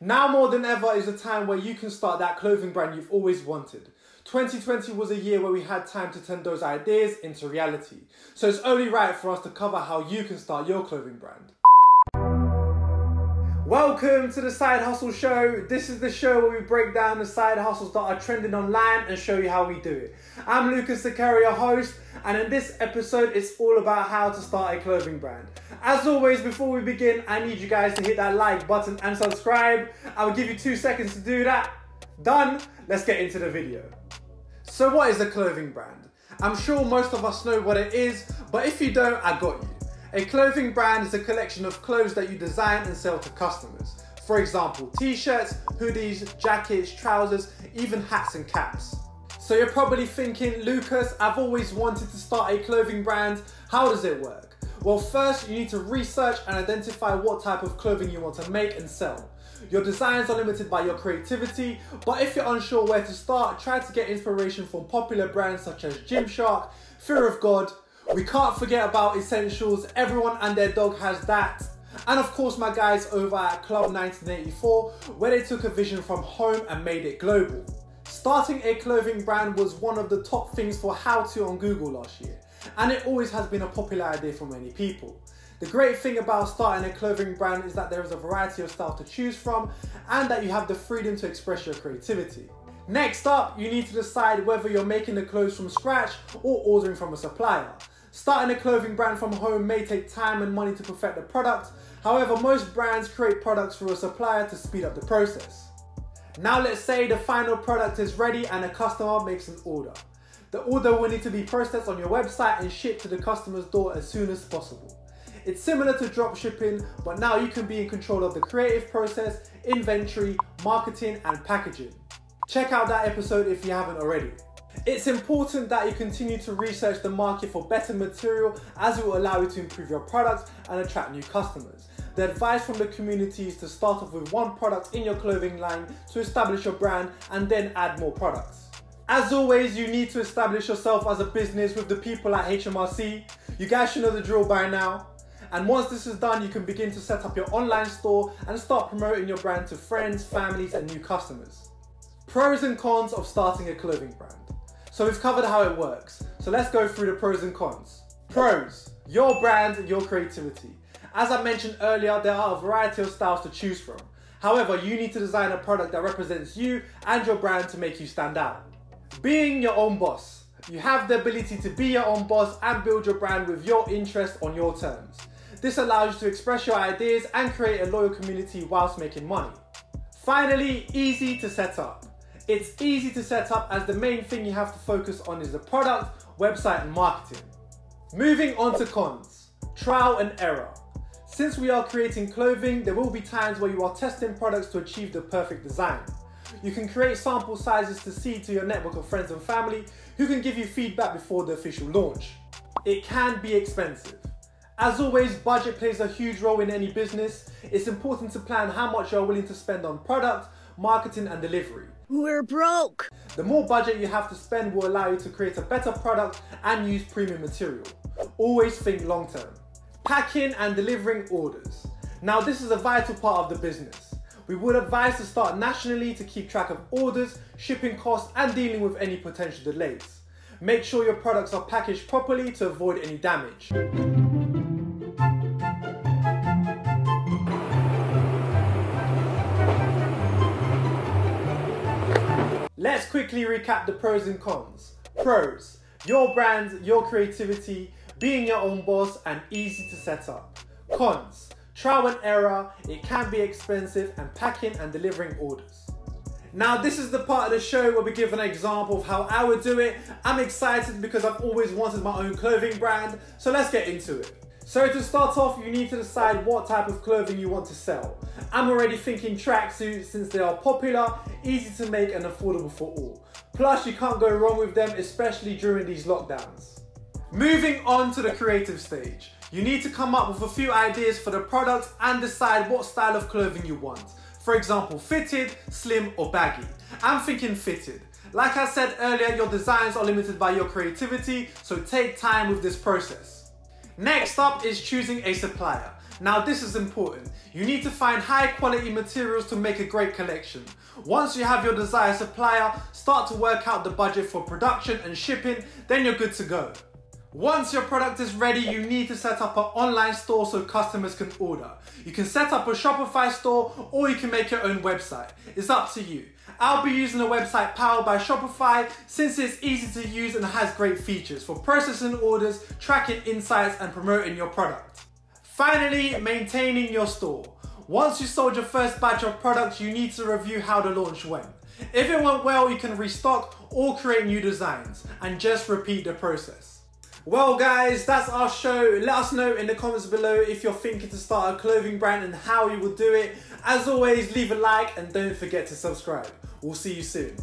Now more than ever is a time where you can start that clothing brand you've always wanted. 2020 was a year where we had time to turn those ideas into reality. So it's only right for us to cover how you can start your clothing brand. Welcome to the Side Hustle Show. This is the show where we break down the side hustles that are trending online and show you how we do it. I'm Lucas, the your host, and in this episode, it's all about how to start a clothing brand. As always, before we begin, I need you guys to hit that like button and subscribe. I'll give you 2 seconds to do that. Done. Let's get into the video. So what is a clothing brand? I'm sure most of us know what it is, but if you don't, I got you. A clothing brand is a collection of clothes that you design and sell to customers. For example, t-shirts, hoodies, jackets, trousers, even hats and caps. So you're probably thinking, Lucas, I've always wanted to start a clothing brand. How does it work? Well, first you need to research and identify what type of clothing you want to make and sell. Your designs are limited by your creativity, but if you're unsure where to start, try to get inspiration from popular brands such as Gymshark, Fear of God. We can't forget about Essentials, everyone and their dog has that. And of course my guys over at Club 1984, where they took a vision from home and made it global. Starting a clothing brand was one of the top things for how to on Google last year, and it always has been a popular idea for many people. The great thing about starting a clothing brand is that there is a variety of styles to choose from and that you have the freedom to express your creativity. Next up, you need to decide whether you're making the clothes from scratch or ordering from a supplier. Starting a clothing brand from home may take time and money to perfect the product. However, most brands create products through a supplier to speed up the process. Now let's say the final product is ready and a customer makes an order. The order will need to be processed on your website and shipped to the customer's door as soon as possible. It's similar to drop shipping, but now you can be in control of the creative process, inventory, marketing and packaging. Check out that episode if you haven't already. It's important that you continue to research the market for better material, as it will allow you to improve your products and attract new customers. The advice from the community is to start off with one product in your clothing line to establish your brand and then add more products. As always, you need to establish yourself as a business with the people at HMRC. You guys should know the drill by now. And once this is done, you can begin to set up your online store and start promoting your brand to friends, families and new customers. Pros and cons of starting a clothing brand. So we've covered how it works. So let's go through the pros and cons. Pros, your brand, your creativity. As I mentioned earlier, there are a variety of styles to choose from. However, you need to design a product that represents you and your brand to make you stand out. Being your own boss. You have the ability to be your own boss and build your brand with your interest on your terms. This allows you to express your ideas and create a loyal community whilst making money. Finally, easy to set up. It's easy to set up as the main thing you have to focus on is the product, website and marketing. Moving on to cons. Trial and error. Since we are creating clothing, there will be times where you are testing products to achieve the perfect design. You can create sample sizes to see to your network of friends and family who can give you feedback before the official launch. It can be expensive. As always, budget plays a huge role in any business. It's important to plan how much you are willing to spend on product, marketing and delivery. We're broke. The more budget you have to spend will allow you to create a better product and use premium material. Always think long term. Packing and delivering orders. Now this is a vital part of the business. We would advise to start nationally to keep track of orders, shipping costs and dealing with any potential delays. Make sure your products are packaged properly to avoid any damage. Let's quickly recap the pros and cons. Pros, your brand, your creativity, being your own boss and easy to set up. Cons, trial and error, it can be expensive and packing and delivering orders. Now this is the part of the show where we give an example of how I would do it. I'm excited because I've always wanted my own clothing brand, so let's get into it. So to start off, you need to decide what type of clothing you want to sell. I'm already thinking tracksuits since they are popular, easy to make and affordable for all. Plus you can't go wrong with them, especially during these lockdowns. Moving on to the creative stage. You need to come up with a few ideas for the product and decide what style of clothing you want. For example, fitted, slim or baggy. I'm thinking fitted. Like I said earlier, your designs are limited by your creativity, so take time with this process. Next up is choosing a supplier. Now this is important. You need to find high quality materials to make a great collection. Once you have your desired supplier, start to work out the budget for production and shipping, then you're good to go. Once your product is ready, you need to set up an online store so customers can order. You can set up a Shopify store or you can make your own website. It's up to you. I'll be using a website powered by Shopify since it's easy to use and has great features for processing orders, tracking insights and promoting your product. Finally, maintaining your store. Once you sold your first batch of products, you need to review how the launch went. If it went well, you can restock or create new designs and just repeat the process. Well guys, that's our show. Let us know in the comments below if you're thinking to start a clothing brand and how you will do it. As always, leave a like and don't forget to subscribe. We'll see you soon.